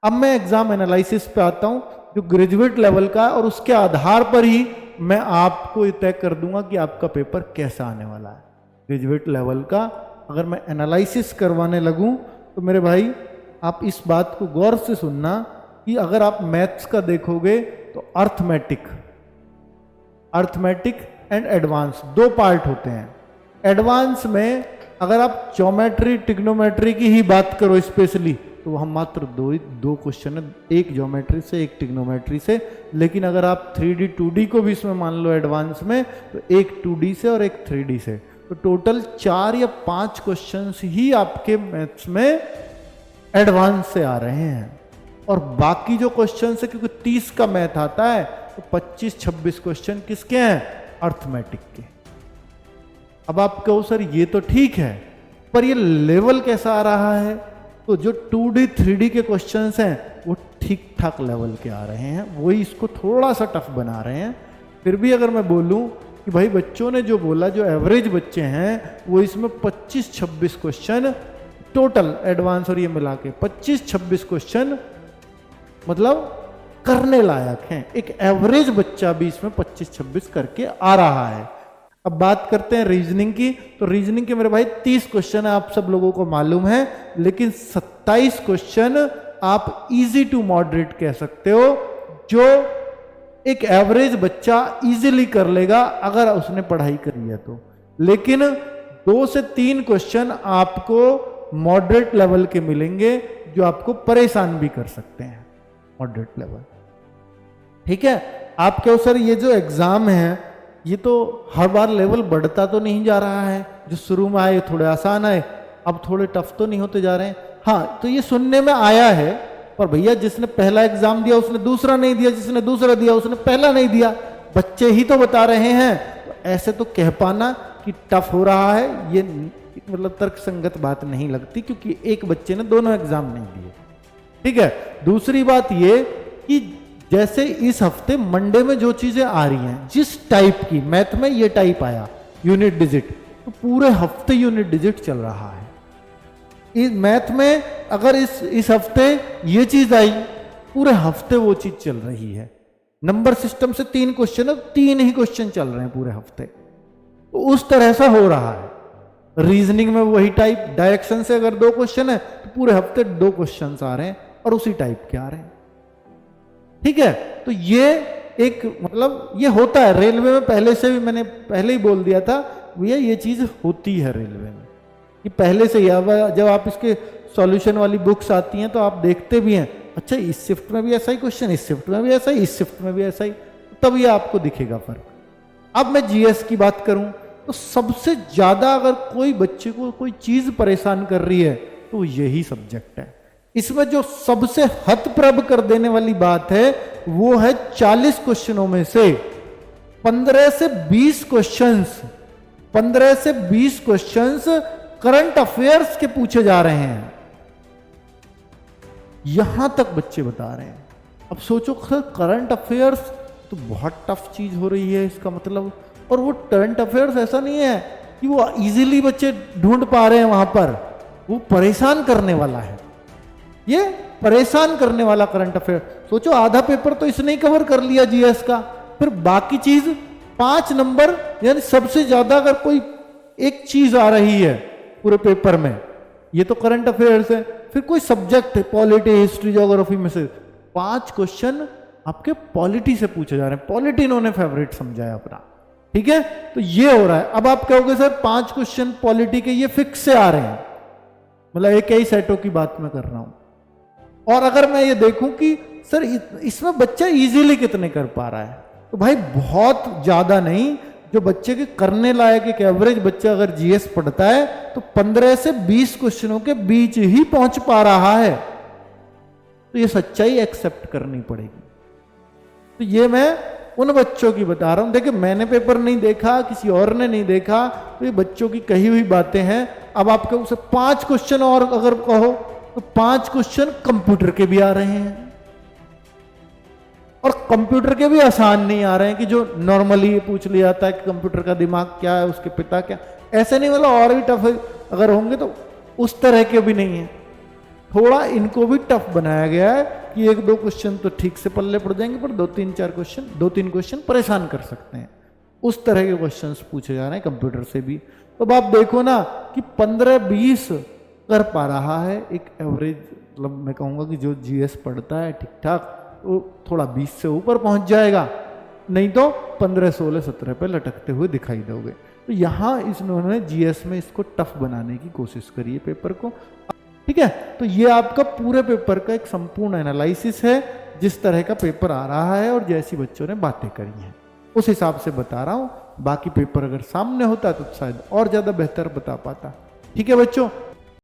अब मैं exam analysis पे आता हूं जो ग्रेजुएट लेवल का है, और उसके आधार पर ही मैं आपको तय कर दूंगा कि आपका पेपर कैसा आने वाला है। ग्रेजुएट लेवल का अगर मैं एनालिसिस करवाने लगूं तो मेरे भाई आप इस बात को गौर से सुनना कि अगर आप मैथ्स का देखोगे तो अर्थमेटिक एंड एडवांस दो पार्ट होते हैं। एडवांस में अगर आप ज्योमेट्री ट्रिग्नोमेट्री की ही बात करो स्पेशली, तो वहाँ मात्र दो क्वेश्चन है, एक ज्योमेट्री से एक ट्रिग्नोमेट्री से। लेकिन अगर आप 3D 2D को भी इसमें मान लो एडवांस में, तो एक 2D से और एक 3D से, तो टोटल 4 या 5 क्वेश्चंस ही आपके मैथ्स में एडवांस से आ रहे हैं। और बाकी जो क्वेश्चन है, क्योंकि 30 का मैथ आता है, तो 25-26 क्वेश्चन किसके हैं? अर्थमेटिक के। अब आप कहो सर ये तो ठीक है, पर ये लेवल कैसा आ रहा है? तो जो 2D 3D के क्वेश्चंस हैं वो ठीक ठाक लेवल के आ रहे हैं, वही इसको थोड़ा सा टफ बना रहे हैं। फिर भी अगर मैं बोलूं कि भाई बच्चों ने जो बोला, जो एवरेज बच्चे हैं, वो इसमें 25-26 क्वेश्चन टोटल एडवांस और ये मिला के 25-26 क्वेश्चन मतलब करने लायक हैं। एक एवरेज बच्चा भी इसमें 25-26 करके आ रहा है। अब बात करते हैं रीजनिंग की। तो रीजनिंग के मेरे भाई 30 क्वेश्चन आप सब लोगों को मालूम है, लेकिन 27 क्वेश्चन आप इजी टू मॉडरेट कह सकते हो, जो एक एवरेज बच्चा इजीली कर लेगा अगर उसने पढ़ाई करी है तो। लेकिन 2 से 3 क्वेश्चन आपको मॉडरेट लेवल के मिलेंगे जो आपको परेशान भी कर सकते हैं, मॉडरेट लेवल। ठीक है, आप कहो सर ये जो एग्जाम है ये तो हर बार लेवल बढ़ता तो नहीं जा रहा है, जो शुरू में आए थोड़े आसान आए, अब थोड़े टफ तो नहीं होते जा रहे हैं? हाँ, तो ये सुनने में आया है, पर भैया जिसने पहला एग्जाम दिया उसने दूसरा नहीं दिया, जिसने दूसरा दिया उसने पहला नहीं दिया, बच्चे ही तो बता रहे हैं। तो ऐसे तो कह पाना कि टफ हो रहा है, ये मतलब तर्कसंगत बात नहीं लगती, क्योंकि एक बच्चे ने दोनों एग्जाम नहीं दिए। ठीक है, दूसरी बात ये कि जैसे इस हफ्ते मंडे में जो चीजें आ रही हैं, जिस टाइप की मैथ में ये टाइप आया यूनिट डिजिट, तो पूरे हफ्ते यूनिट डिजिट चल रहा है। इस मैथ में अगर इस हफ्ते ये चीज आई, पूरे हफ्ते वो चीज चल रही है। नंबर सिस्टम से 3 क्वेश्चन है, 3 ही क्वेश्चन चल रहे हैं पूरे हफ्ते, तो उस तरह से हो रहा है। रीजनिंग में वही टाइप, डायरेक्शन से अगर 2 क्वेश्चन है तो पूरे हफ्ते 2 क्वेश्चन आ रहे हैं और उसी टाइप के आ रहे हैं। ठीक है, तो ये एक मतलब ये होता है रेलवे में, पहले से भी मैंने पहले ही बोल दिया था भैया ये चीज होती है रेलवे में, कि पहले से ही जब आप इसके सॉल्यूशन वाली बुक्स आती हैं तो आप देखते भी हैं, अच्छा इस शिफ्ट में भी ऐसा ही क्वेश्चन, इस शिफ्ट में भी ऐसा ही, इस शिफ्ट में भी ऐसा ही, तब ये आपको दिखेगा फर्क। अब मैं जीएस की बात करूं तो सबसे ज्यादा अगर कोई बच्चे को कोई चीज परेशान कर रही है तो यही सब्जेक्ट है। इसमें जो सबसे हतप्रभ कर देने वाली बात है वो है 40 क्वेश्चनों में से 15 से 20 क्वेश्चंस करंट अफेयर्स के पूछे जा रहे हैं। यहां तक बच्चे बता रहे हैं। अब सोचो सर करंट अफेयर्स तो बहुत टफ चीज हो रही है इसका मतलब, और वो करंट अफेयर्स ऐसा नहीं है कि वो इजीली बच्चे ढूंढ पा रहे हैं वहां पर, वो परेशान करने वाला है। ये परेशान करने वाला करंट अफेयर। सोचो आधा पेपर तो इसने ही कवर कर लिया जीएस का, फिर बाकी चीज 5 नंबर, यानी सबसे ज्यादा अगर कोई एक चीज आ रही है पूरे पेपर में, ये तो करंट अफेयर्स है, फिर कोई सब्जेक्ट है पॉलिटी हिस्ट्री ज्योग्राफी में से 5 क्वेश्चन आपके पॉलिटी से पूछे जा रहे हैं, पॉलिटी इन्होंने फेवरेट समझा है अपना। ठीक है, तो ये हो रहा है। अब आप कहोगे सर 5 क्वेश्चन पॉलिटी के ये फिक्स से आ रहे हैं, मतलब एक ही सेटों की बात मैं कर रहा हूं। और अगर मैं ये देखूं कि सर इसमें बच्चा इजीली कितने कर पा रहा है, तो भाई बहुत ज्यादा नहीं। जो बच्चे के करने लायक एक एवरेज बच्चा अगर जीएस पढ़ता है तो 15 से 20 क्वेश्चनों के बीच ही पहुंच पा रहा है, तो ये सच्चाई एक्सेप्ट करनी पड़ेगी। तो ये मैं उन बच्चों की बता रहा हूं। देखिए मैंने पेपर नहीं देखा, किसी और ने नहीं देखा, तो ये बच्चों की कही हुई बातें हैं। अब आपके उसे 5 क्वेश्चन और अगर कहो तो 5 क्वेश्चन कंप्यूटर के भी आ रहे हैं, और कंप्यूटर के भी आसान नहीं आ रहे हैं कि जो नॉर्मली पूछ लिया जाता है कि कंप्यूटर का दिमाग क्या है, उसके पिता क्या, ऐसे नहीं, मतलब और भी टफ अगर होंगे तो उस तरह के भी नहीं है। थोड़ा इनको भी टफ बनाया गया है कि एक दो क्वेश्चन तो ठीक से पल्ले पड़ जाएंगे, पर दो तीन क्वेश्चन परेशान कर सकते हैं। उस तरह के क्वेश्चंस पूछे जा रहे हैं कंप्यूटर से भी। तो अब आप देखो ना कि 15-20 कर पा रहा है एक एवरेज, मतलब मैं कहूँगा कि जो जीएस पढ़ता है ठीक ठाक, वो थोड़ा 20 से ऊपर पहुंच जाएगा, नहीं तो 15, 16, 17 पे लटकते हुए दिखाई दोगे। तो यहाँ इन्होंने जीएस में इसको टफ बनाने की कोशिश करी है पेपर को। ठीक है, तो ये आपका पूरे पेपर का एक संपूर्ण एनालिसिस है, जिस तरह का पेपर आ रहा है और जैसी बच्चों ने बातें करी हैं उस हिसाब से बता रहा हूं। बाकी पेपर अगर सामने होता तो शायद और ज्यादा बेहतर बता पाता। ठीक है बच्चों,